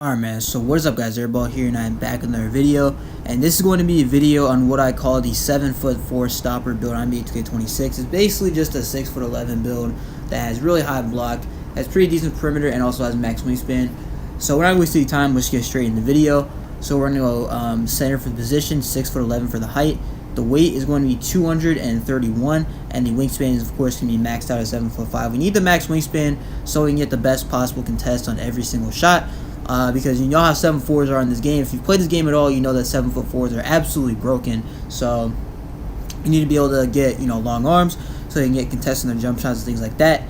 Alright man, so what is up guys, Airball here and I'm back with another video, and this is going to be a video on what I call the 7'4" stopper build on NBA 2K26. It's basically just a 6'11" build that has really high block, has pretty decent perimeter, and also has max wingspan. So we're not wasting time, let's get straight in the video. So we're going to go center for the position, 6'11" for the height. The weight is going to be 231, and the wingspan is of course going to be maxed out at 7'5". We need the max wingspan so we can get the best possible contest on every single shot. Because you know how 7'4" are in this game. If you've played this game at all, you know that 7'4" are absolutely broken. So you need to be able to get long arms so you can get contesting their jump shots and things like that.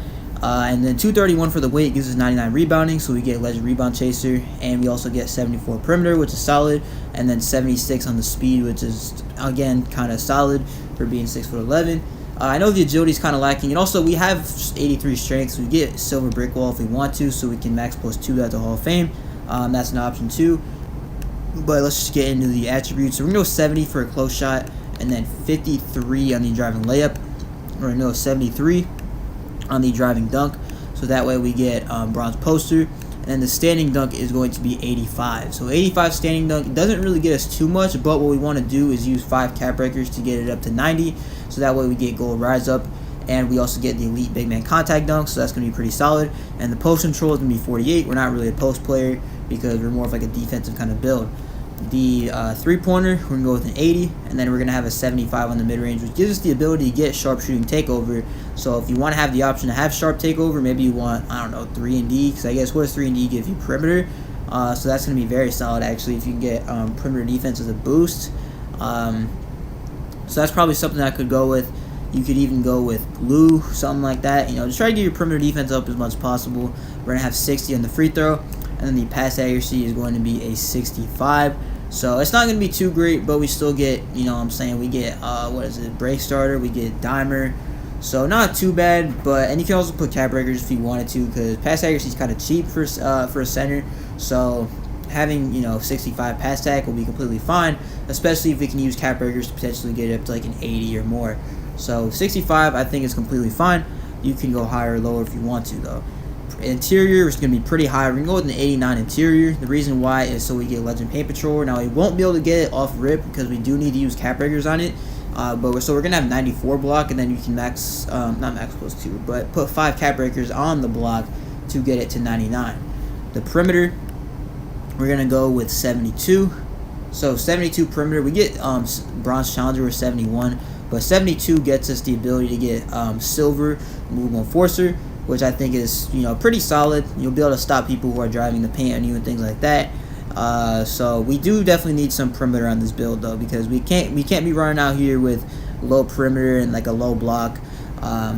And then 231 for the weight gives us 99 rebounding, so we get legend rebound chaser, and we also get 74 perimeter, which is solid, and then 76 on the speed, which is again kind of solid for being 6'11". I know the agility is kind of lacking, and also we have 83 strength, so we get silver brick wall if we want to, so we can max +2 at the Hall of Fame. That's an option too. But let's just get into the attributes. So we're going to go 70 for a close shot, and then 53 on the driving layup. We're going to go 73 on the driving dunk, so that way we get bronze poster. And then the standing dunk is going to be 85. So 85 standing dunk doesn't really get us too much, but what we want to do is use 5 cap breakers to get it up to 90. So that way we get gold rise up, and we also get the elite big man contact dunk, so that's going to be pretty solid. And the post control is going to be 48. We're not really a post player because we're more of like a defensive kind of build. The three-pointer, we're going to go with an 80, and then we're going to have a 75 on the mid-range, which gives us the ability to get sharp shooting takeover. So if you want to have the option to have sharp takeover, maybe you want, I don't know, 3 and D, because I guess what does 3 and D give you? Perimeter. So that's going to be very solid, actually, if you can get perimeter defense as a boost. So that's probably something I could go with. You could even go with blue, something like that. Just try to get your perimeter defense up as much as possible. We're going to have 60 on the free throw, and then the pass accuracy is going to be a 65. So it's not going to be too great, but we still get, we get, break starter, we get dimer. So not too bad, and you can also put cap breakers if you wanted to, because pass accuracy is kind of cheap for a center. So having 65 pass tag will be completely fine, especially if we can use cap breakers to potentially get it up to like an 80 or more. So 65 I think is completely fine. You can go higher or lower if you want to though. Interior is going to be pretty high. We're going to go with an 89 interior. The reason why is so we get legend paint patrol. Now we won't be able to get it off rip because we do need to use cap breakers on it. But we're going to have 94 block, and then you can max, not max +2, but put 5 cap breakers on the block to get it to 99. The perimeter, we're going to go with 72. So 72 perimeter, we get bronze challenger with 71, but 72 gets us the ability to get silver move enforcer, which I think is pretty solid. You'll be able to stop people who are driving the paint on you and things like that. So we do definitely need some perimeter on this build though, because we can't be running out here with low perimeter and like a low block,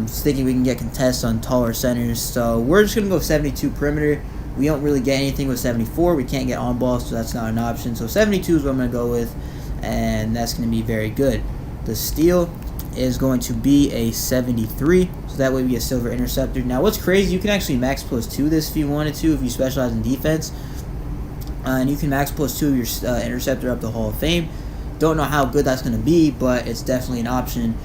thinking we can get contests on taller centers. So we're just gonna go 72 perimeter. We don't really get anything with 74. We can't get on ball, so that's not an option. So 72 is what I'm gonna go with, and that's gonna be very good. The steal is going to be a 73, so that way we get silver interceptor. Now what's crazy, you can actually max +2 this if you wanted to, if you specialize in defense, and you can max +2 your interceptor up to Hall of Fame. Don't know how good that's going to be, but it's definitely an option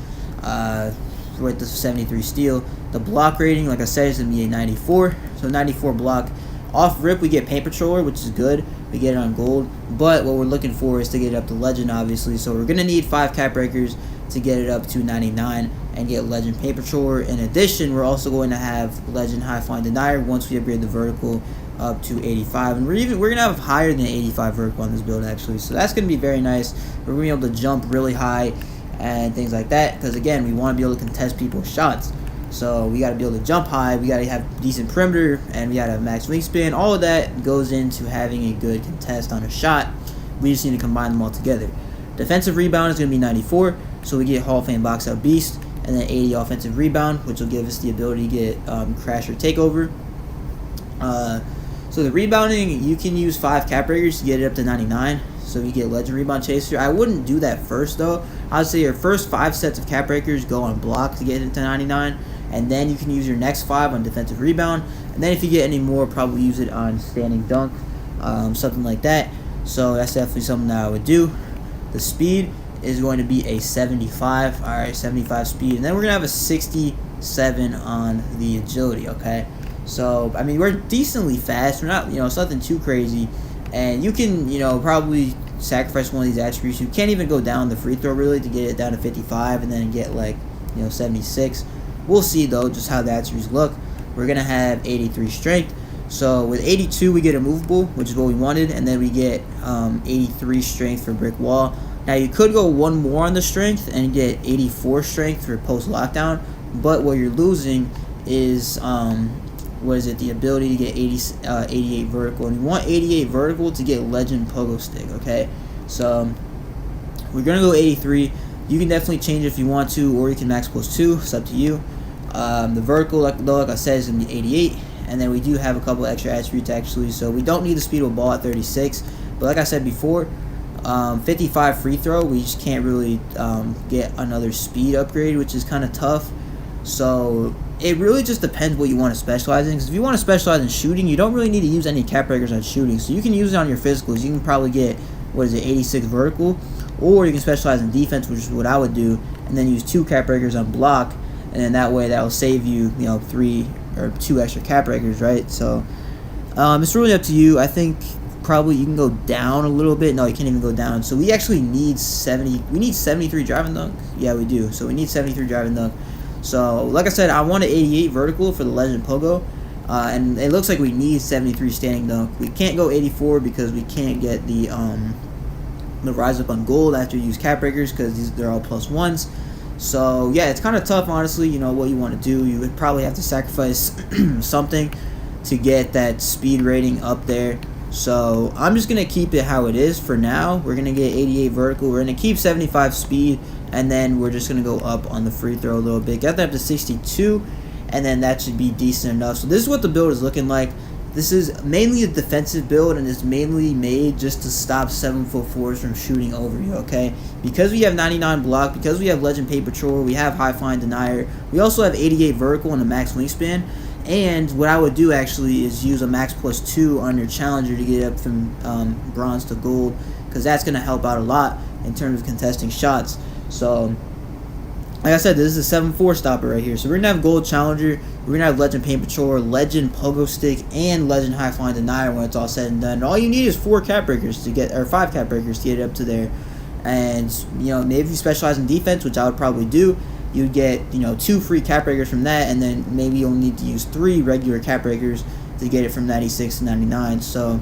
with the 73 steal. The block rating, like I said, is going to be a 94, so 94 block. Off rip we get paint patroller, which is good. We get it on gold, but what we're looking for is to get it up to legend, obviously. So we're going to need 5 cap breakers to get it up to 99 and get legend paint patroller. In addition, we're also going to have legend high flying denier once we upgrade the vertical up to 85, and we're gonna have higher than 85 vertical on this build actually. So that's gonna be very nice. We're gonna be able to jump really high and things like that, because again, we want to be able to contest people's shots. So we got to be able to jump high, we got to have decent perimeter, and we got to have max wingspan. All of that goes into having a good contest on a shot. We just need to combine them all together. Defensive rebound is going to be 94, so we get Hall of Fame box out beast, and then 80 offensive rebound, which will give us the ability to get crash or takeover. So the rebounding, you can use 5 cap breakers to get it up to 99, so you get legend rebound chaser. I wouldn't do that first though. I would say your first 5 sets of cap breakers go on block to get it to 99, and then you can use your next 5 on defensive rebound, and then if you get any more, probably use it on standing dunk, something like that. So that's definitely something that I would do. The speed is going to be a 75. Alright, 75 speed, and then we're going to have a 67 on the agility, okay? So I mean, we're decently fast. We're not, it's nothing too crazy, and you can, probably sacrifice one of these attributes. You can't even go down the free throw really to get it down to 55 and then get like 76. We'll see though just how the attributes look. We're gonna have 83 strength. So with 82 we get a movable, which is what we wanted, and then we get 83 strength for brick wall. Now you could go one more on the strength and get 84 strength for post lockdown, but what you're losing is the ability to get 88 vertical, and you want 88 vertical to get legend pogo stick. Okay, so we're gonna go 83. You can definitely change it if you want to, or you can max +2. It's up to you. The vertical, like I said, is gonna be 88, and then we do have a couple extra attributes actually, so we don't need the speed of a ball at 36. But like I said before, 55 free throw, we just can't really get another speed upgrade, which is kind of tough. So it really just depends what you want to specialize in, because if you want to specialize in shooting, you don't really need to use any cap breakers on shooting, so you can use it on your physicals. You can probably get 86 vertical, or you can specialize in defense, which is what I would do, and then use 2 cap breakers on block, and then that way that will save you 3 or 2 extra cap breakers, right? So it's really up to you. I think probably you can go down a little bit. No, you can't even go down. So we actually need 70. We need 73 driving dunk. Yeah, we do. So we need 73 driving dunk. So like I said, I wanted 88 vertical for the legend pogo, and it looks like we need 73 standing dunk. We can't go 84 because we can't get the rise up on gold after you use cap breakers, because they're all +1s. So yeah, it's kind of tough, honestly. What you want to do, you would probably have to sacrifice something to get that speed rating up there. So I'm just gonna keep it how it is for now. We're gonna get 88 vertical, we're gonna keep 75 speed, and then we're just gonna go up on the free throw a little bit, get that up to 62, and then that should be decent enough. So this is what the build is looking like. This is mainly a defensive build, and it's mainly made just to stop 7'4" from shooting over you, okay? Because we have 99 block, because we have legend paper patrol, we have high flying denier, we also have 88 vertical and a max wingspan. And what I would do actually is use a max +2 on your challenger to get up from bronze to gold, because that's going to help out a lot in terms of contesting shots. So like I said, this is a 7'4" stopper right here. So we're going to have gold challenger, we're going to have legend paint patrol, legend pogo stick, and legend high flying denier when it's all said and done. And all you need is 4 cap breakers to get, or 5 cap breakers to get it up to there. And maybe if you specialize in defense, which I would probably do, you'd get 2 free cap breakers from that, and then maybe you'll need to use 3 regular cap breakers to get it from 96 to 99. So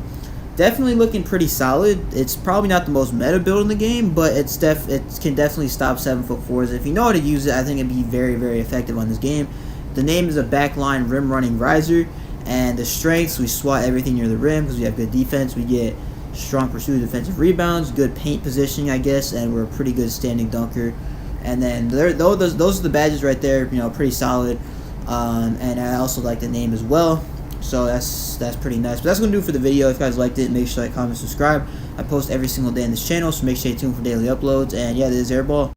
definitely looking pretty solid. It's probably not the most meta build in the game, but it can definitely stop 7'4"s. If you know how to use it, I think it'd be very, very effective on this game. The name is a backline rim running riser, and the strengths, we swat everything near the rim because we have good defense. We get strong pursuit, defensive rebounds, good paint positioning, I guess, and we're a pretty good standing dunker. And then those are the badges right there, pretty solid. And I also like the name as well. So that's pretty nice. But that's going to do it for the video. If you guys liked it, make sure to like, comment, subscribe. I post every single day on this channel, so make sure you tune for daily uploads. And yeah, this is Airball.